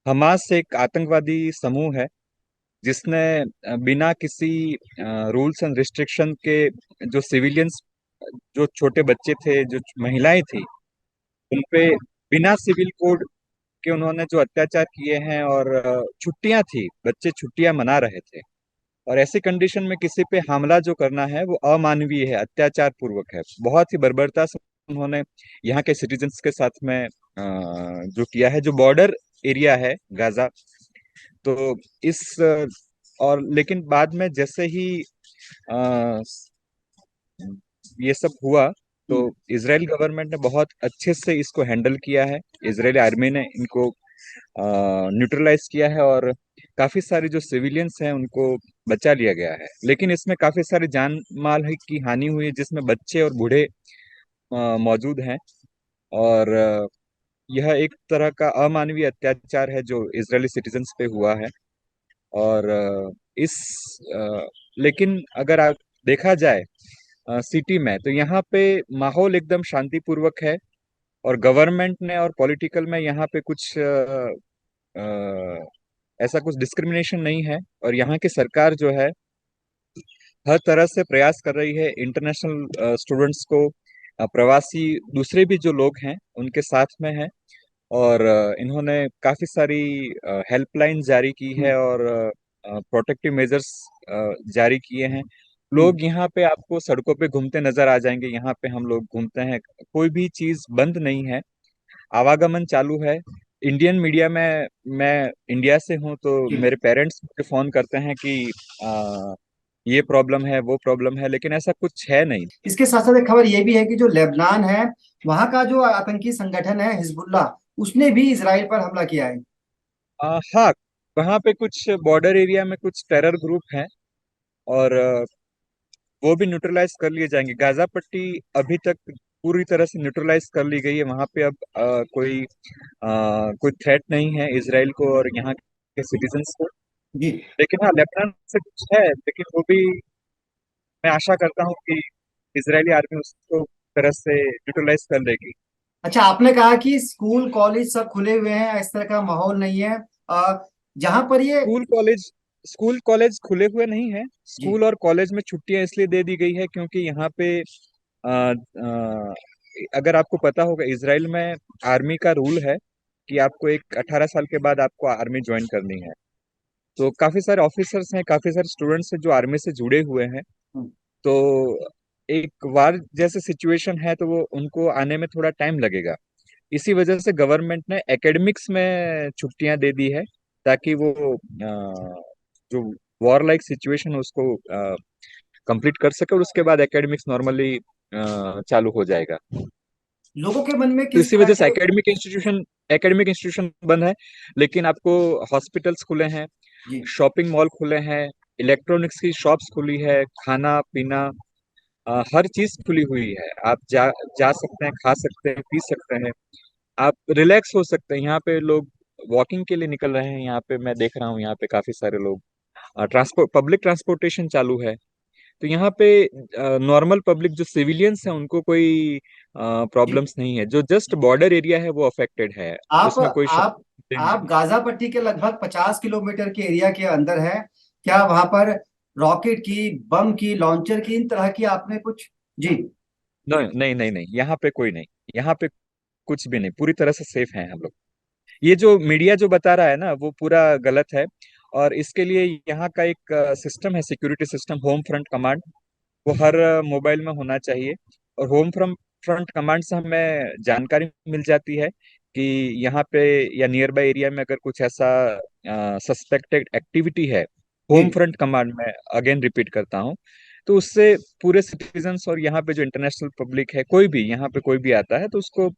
Hamas एक आतंकवादी समूह है जिसने बिना किसी रूल्स एंड रिस्ट्रिक्शन के जो सिविलियंस, जो छोटे बच्चे थे, जो महिलाएं थी, उन पे बिना सिविल कोड के उन्होंने जो अत्याचार किए हैं। और छुट्टियां थी, बच्चे छुट्टियां मना रहे थे, और ऐसी कंडीशन में किसी पे हमला जो करना है वो अमानवीय है, अत्याचार पूर्वक है। बहुत ही बर्बरता से उन्होंने यहाँ के सिटीजन्स के साथ में जो किया है, जो बॉर्डर एरिया है गाजा। तो इस और लेकिन बाद में जैसे ही अ, ये सब हुआ, तो हम्म। इजराइल गवर्नमेंट ने बहुत अच्छे से इसको हैंडल किया है। इजरायली आर्मी ने इनको न्यूट्रलाइज किया है, और काफी सारे जो सिविलियंस हैं उनको बचा लिया गया है। लेकिन इसमें काफी सारी जान माल की हानि हुई है, जिसमें बच्चे और बूढ़े मौजूद हैं। और यह एक तरह का अमानवीय अत्याचार है जो इजरायली सिटीजन्स पे हुआ है। और इस अ, लेकिन अगर आप देखा जाए सिटी में, तो यहाँ पे माहौल एकदम शांतिपूर्वक है। और गवर्नमेंट ने और पॉलिटिकल में यहाँ पे कुछ ऐसा कुछ डिस्क्रिमिनेशन नहीं है। और यहाँ की सरकार जो है हर तरह से प्रयास कर रही है इंटरनेशनल स्टूडेंट्स को, प्रवासी दूसरे भी जो लोग हैं उनके साथ में है। और इन्होंने काफी सारी हेल्पलाइन जारी की हम्म। है, और प्रोटेक्टिव मेजर्स जारी किए हैं। हम्म। लोग यहाँ पे आपको सड़कों पे घूमते नजर आ जाएंगे। यहाँ पे हम लोग घूमते हैं, कोई भी चीज बंद नहीं है, आवागमन चालू है। इंडियन मीडिया में, मैं इंडिया से हूँ, तो जी। मेरे पेरेंट्स मुझे फोन करते हैं कि आ, ये प्रॉब्लम है, वो प्रॉब्लम है, लेकिन ऐसा कुछ है नहीं। इसके साथ साथ एक खबर ये भी है कि जो लेबनान है, वहां का जो आतंकी संगठन है हिजबुल्लाह, उसने भी इसराइल पर हमला किया है। हाँ, वहाँ पे कुछ बॉर्डर एरिया में कुछ टेरर ग्रुप हैं, और वो भी न्यूट्रलाइज कर लिए जाएंगे। गाजा पट्टी अभी तक पूरी तरह से न्यूट्रलाइज कर ली गई है। वहाँ पे अब कोई थ्रेट नहीं है इसराइल को और यहाँ के सिटीजन्स को। जी। लेकिन हाँ, लेबनान से कुछ है, लेकिन वो भी मैं आशा करता हूँ कि इजरायली आर्मी उसको तरह से न्यूट्रलाइज कर लेगी। अच्छा, आपने कहा कि स्कूल कॉलेज सब खुले हुए हैं, इस तरह का माहौल नहीं है जहां पर ये। स्कूल कॉलेज खुले हुए नहीं है। जी। स्कूल और कॉलेज में छुट्टियां इसलिए दे दी गई है क्योंकि यहाँ पे अगर आपको पता होगा, इसराइल में आर्मी का रूल है कि आपको एक 18 साल के बाद आपको आर्मी ज्वाइन करनी है। तो काफी सारे ऑफिसर्स हैं, काफी सारे स्टूडेंट्स हैं जो आर्मी से जुड़े हुए हैं। हम्म। तो एक वार जैसे सिचुएशन है, तो वो उनको आने में थोड़ा टाइम लगेगा। इसी वजह से गवर्नमेंट ने एकेडमिक्स में छुट्टियां दे दी है, ताकि वो जो वॉर लाइक सिचुएशन है उसको कंप्लीट कर सके, और उसके बाद एकेडमिक्स नॉर्मली चालू हो जाएगा। लोगों के मन में तो किस इसी तरह वजह से के। एकेडमिक इंस्टीट्यूशन बंद है। लेकिन आपको हॉस्पिटल्स खुले हैं, जी। शॉपिंग मॉल खुले हैं, इलेक्ट्रॉनिक्स की शॉप्स खुली है, खाना पीना हर चीज खुली हुई है। आप जा जा सकते हैं, खा सकते हैं, पी सकते हैं, आप रिलैक्स हो सकते हैं। यहाँ पे लोग वॉकिंग के लिए निकल रहे हैं। यहाँ पे मैं देख रहा हूँ, यहाँ पे काफी सारे लोग, पब्लिक ट्रांसपोर्टेशन चालू है। तो यहाँ पे नॉर्मल पब्लिक जो सिविलियंस हैं उनको कोई जी। प्रॉब्लम्स नहीं है। जो जस्ट बॉर्डर एरिया है वो अफेक्टेड है, आप उसमें कोई शक आप नहीं आप है। गाजा पट्टी के लगभग 50 किलोमीटर के एरिया के अंदर है। क्या वहां पर रॉकेट की, बम की, लॉन्चर की, इन तरह की आपने कुछ। जी। नहीं नहीं नहीं नहीं, यहाँ पे कोई नहीं। यहाँ पे कुछ भी नहीं, पूरी तरह से सेफ हैं हम लोग। ये जो मीडिया जो बता रहा है ना, वो पूरा गलत है। और इसके लिए यहाँ का एक सिस्टम है, security system, home front command. वो हर मोबाइल में होना चाहिए। और होम फ्रंट कमांड से हमें जानकारी मिल जाती है कि यहाँ पे या नियर बाय एरिया में अगर कुछ ऐसा सस्पेक्टेड एक्टिविटी है। जी। होम फ्रंट कमांड में अगेन रिपीट करता हूँ, तो उससे पूरे सिटीजन्स और यहाँ पे जो इंटरनेशनल पब्लिक है, कोई भी यहाँ पे कोई भी आता है तो उसको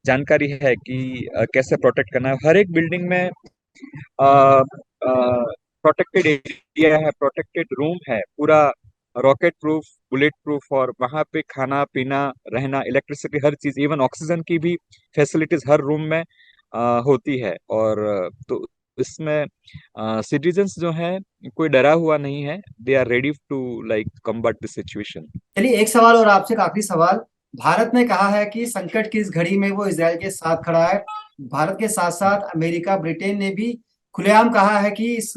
जानकारी है कि कैसे प्रोटेक्ट करना है। हर एक बिल्डिंग में प्रोटेक्टेड एरिया है, प्रोटेक्टेड रूम है पूरा, रॉकेट प्रूफ, बुलेट प्रूफ। और वहां पे खाना पीना, रहना, इलेक्ट्रिसिटी, हर चीज, इवन ऑक्सीजन की भी फैसिलिटीज हर रूम में होती है। और तो इसमें सिटीजन्स जो हैं कोई डरा हुआ नहीं है, they are ready to like combat the situation. चलिए, एक सवाल और आपसे, एक आखिरी सवाल। भारत ने कहा है कि संकट की इस घड़ी में वो इसराइल के साथ खड़ा है। भारत के साथ साथ अमेरिका, ब्रिटेन ने भी खुलेआम कहा है कि इस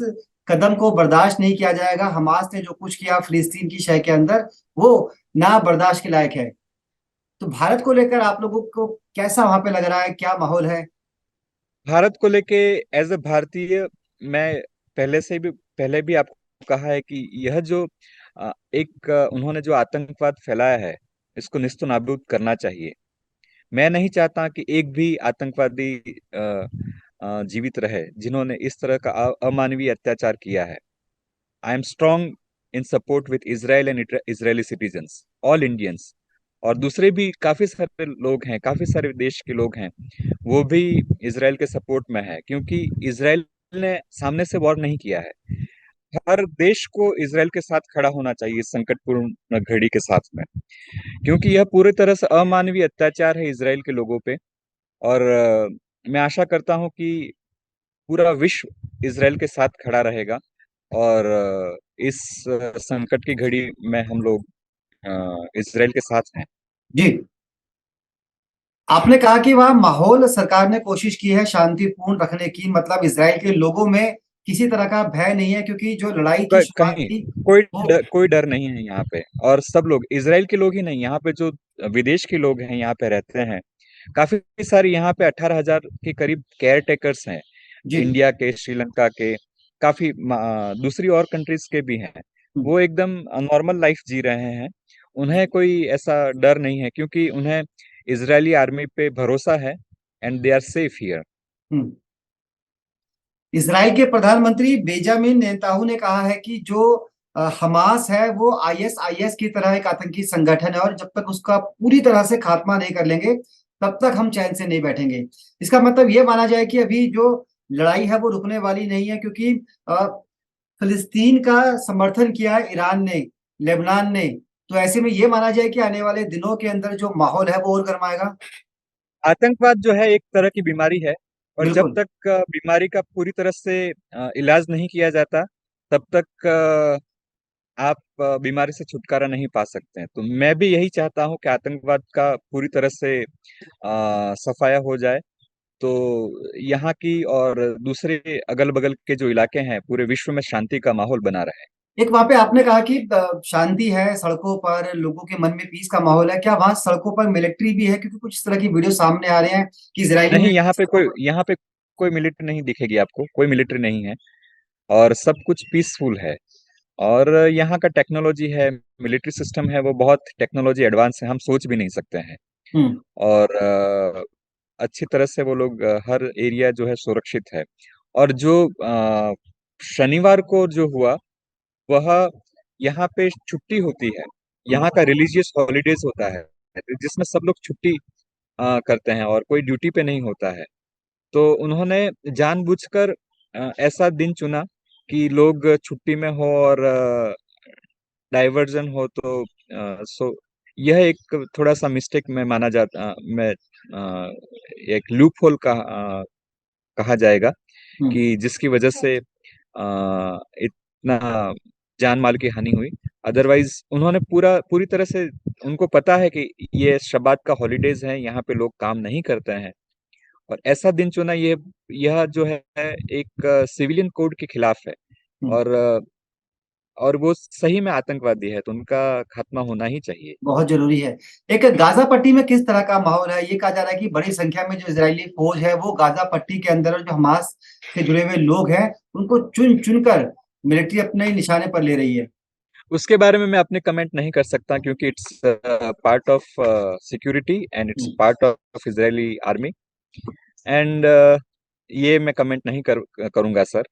कदम को बर्दाश्त नहीं किया जाएगा। हमास ने जो कुछ किया फिलिस्तीन की शह के अंदर, वो ना बर्दाश्त के लायक है। तो भारत को लेकर आप लोगों को कैसा वहां पे लग रहा है, क्या माहौल है? भारत को लेके एज ए भारतीय, मैं पहले भी आपको कहा है कि यह जो उन्होंने जो आतंकवाद फैलाया है, इसको निस्तु नाबूद करना चाहिए। मैं नहीं चाहता कि एक भी आतंकवादी जीवित रहे जिन्होंने इस तरह का अमानवीय अत्याचार किया है। I am strong in support with Israel and Israeli citizens, all Indians. और दूसरे भी काफी सारे लोग हैं, काफी सारे देश के लोग हैं, वो भी इसराइल के सपोर्ट में है, क्योंकि इसराइल ने सामने से वॉर नहीं किया है। हर देश को इसराइल के साथ खड़ा होना चाहिए इस संकटपूर्ण घड़ी के साथ में, क्योंकि यह पूरी तरह से अमानवीय अत्याचार है इसराइल के लोगों पे। और मैं आशा करता हूं कि पूरा विश्व इसराइल के साथ खड़ा रहेगा। और इस संकट की घड़ी में हम लोग इसराइल के साथ हैं। जी, आपने कहा कि वह माहौल सरकार ने कोशिश की है शांतिपूर्ण रखने की, मतलब इसराइल के लोगों में किसी तरह का भय नहीं है, क्योंकि जो लड़ाई की शुरुआत कहीं थी वो। कोई डर नहीं है यहाँ पे। और सब लोग, इसराइल के लोग ही नहीं, यहाँ पे जो विदेश के लोग हैं यहाँ पे रहते हैं, काफी सारे यहाँ पे 18,000 के करीब केयर टेकर्स हैं। जी। इंडिया के, श्रीलंका के, काफी दूसरी और कंट्रीज के भी हैं। हम्म। वो एकदम नॉर्मल लाइफ जी रहे हैं। उन्हें कोई ऐसा डर नहीं है, क्योंकि उन्हें इजरायली आर्मी पे भरोसा है, and they are safe here. Hmm. Israel के प्रधानमंत्री बेंजामिन नेतन्याहू ने कहा है कि जो हमास है वो आईएसआईएस की तरह एक आतंकी संगठन है, और जब तक उसका पूरी तरह से खात्मा नहीं कर लेंगे तब तक हम चैन से नहीं बैठेंगे। इसका मतलब ये माना जाए कि अभी जो लड़ाई है वो रुकने वाली नहीं है, क्योंकि अ, फिलिस्तीन का समर्थन किया है ईरान ने, लेबनान ने। तो ऐसे में ये माना जाए कि आने वाले दिनों के अंदर जो माहौल है वो और गर्माएगा। आतंकवाद जो है एक तरह की बीमारी है, और जब बिल्कुल। तक बीमारी का पूरी तरह से इलाज नहीं किया जाता, तब तक आप बीमारी से छुटकारा नहीं पा सकते हैं। तो मैं भी यही चाहता हूं कि आतंकवाद का पूरी तरह से सफाया हो जाए, तो यहाँ की और दूसरे अगल बगल के जो इलाके हैं, पूरे विश्व में शांति का माहौल बना रहे। एक वहां पे आपने कहा कि शांति है सड़कों पर, लोगों के मन में पीस का माहौल है, क्या वहां सड़कों पर मिलिट्री भी है? क्योंकि कुछ इस तरह की वीडियो सामने आ रहे हैं कि इजरायली नहीं, मिलिट्री। यहाँ पे कोई मिलिट्री नहीं दिखेगी आपको, कोई मिलिट्री नहीं है। और सब कुछ पीसफुल है। और यहाँ का टेक्नोलॉजी है, मिलिट्री सिस्टम है, वो बहुत टेक्नोलॉजी एडवांस है, हम सोच भी नहीं सकते हैं। हम्म। और अच्छी तरह से वो लोग, हर एरिया जो है सुरक्षित है। और जो शनिवार को जो हुआ, वह यहाँ पे छुट्टी होती है, यहाँ का रिलीजियस हॉलीडेज होता है, जिसमें सब लोग छुट्टी करते हैं और कोई ड्यूटी पे नहीं होता है। तो उन्होंने जानबूझकर ऐसा दिन चुना कि लोग छुट्टी में हो और डाइवर्जन हो। तो यह एक थोड़ा सा मिस्टेक में माना जाता, मैं एक लूप होल का कहा जाएगा, हम्म। कि जिसकी वजह से इतना जान माल की हानि हुई। अदरवाइज उन्होंने पूरी तरह से, उनको पता है कि ये शबात का हॉलीडेज है, यहाँ पे लोग काम नहीं करते हैं, और ऐसा दिन चुना, ये यह जो है एक सिविलियन कोड के खिलाफ है। हम्म। और और वो सही में आतंकवादी है, तो उनका खात्मा होना ही चाहिए। बहुत जरूरी है। एक गाजा पट्टी में किस तरह का माहौल है? ये कहा जा रहा है कि बड़ी संख्या में जो इजरायली फौज है वो गाजा पट्टी के अंदर, और जो हमास से जुड़े हुए लोग हैं उनको चुन चुनकर मिलिट्री अपने निशाने पर ले रही है। उसके बारे में मैं अपने कमेंट नहीं कर सकता, क्योंकि it's part of security and it's hmm. Part of Israeli army. And ये मैं कमेंट नहीं करूंगा सर।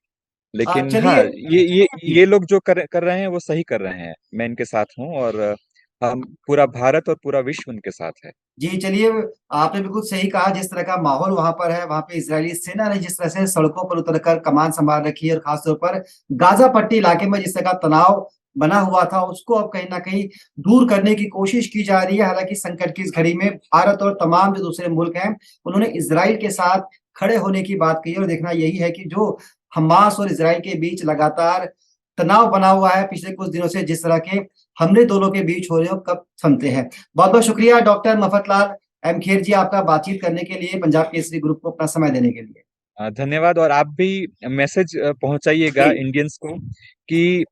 लेकिन हाँ, चलिए। ये लोग जो कर रहे हैं वो सही कर रहे हैं, मैं इनके साथ हूँ। और हम पूरा भारत और पूरा विश्व उनके साथ है। जी चलिए, आपने बिल्कुल सही कहा। जिस तरह का माहौल वहां पर है, वहां पे इजरायली सेना ने जिस तरह से सड़कों पर उतरकर कमान संभाल रखी है, और खासतौर पर गाजा पट्टी इलाके में जिस तरह का तनाव बना हुआ था उसको अब कहीं ना कहीं दूर करने की कोशिश की जा रही है। हालांकि संकट की इस घड़ी में भारत और तमाम जो दूसरे मुल्क हैं उन्होंने इसराइल के साथ खड़े होने की बात कही, और देखना यही है कि जो हमास और इसराइल के बीच लगातार तनाव बना हुआ है पिछले कुछ दिनों से, जिस तरह के हमले दोनों के बीच हो रहे हो, कब थमते हैं। बहुत बहुत शुक्रिया डॉक्टर मफतलाल एम खेर जी, आपका बातचीत करने के लिए, पंजाब केसरी ग्रुप को अपना समय देने के लिए। धन्यवाद। और आप भी मैसेज पहुंचाइएगा जी इंडियंस को कि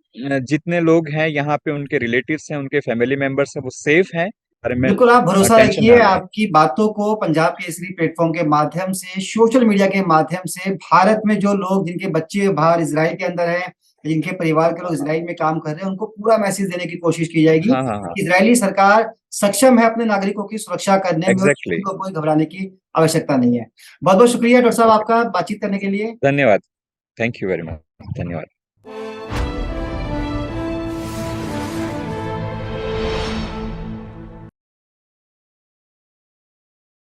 जितने लोग हैं यहाँ पे, उनके रिलेटिव्स हैं, उनके फैमिली मेंबर्स हैं, वो सेफ हैं, और में बिल्कुल, आप भरोसा टेंशन रखिए, ना लें। आपकी बातों को पंजाब केसरी प्लेटफॉर्म के माध्यम से, सोशल मीडिया के माध्यम से, भारत में जो लोग, जिनके बच्चे बाहर इसराइल के अंदर हैं, जिनके परिवार के लोग इसराइल में काम कर रहे हैं, उनको पूरा मैसेज देने की कोशिश की जाएगी हाँ हाँ हाँ, कि इजरायली सरकार सक्षम है अपने नागरिकों की सुरक्षा करने में, और एग्जैक्टली। उनको कोई घबराने की आवश्यकता नहीं है। बहुत बहुत शुक्रिया डॉक्टर साहब ओके, आपका बातचीत करने के लिए। धन्यवाद। Thank you very much. धन्यवाद।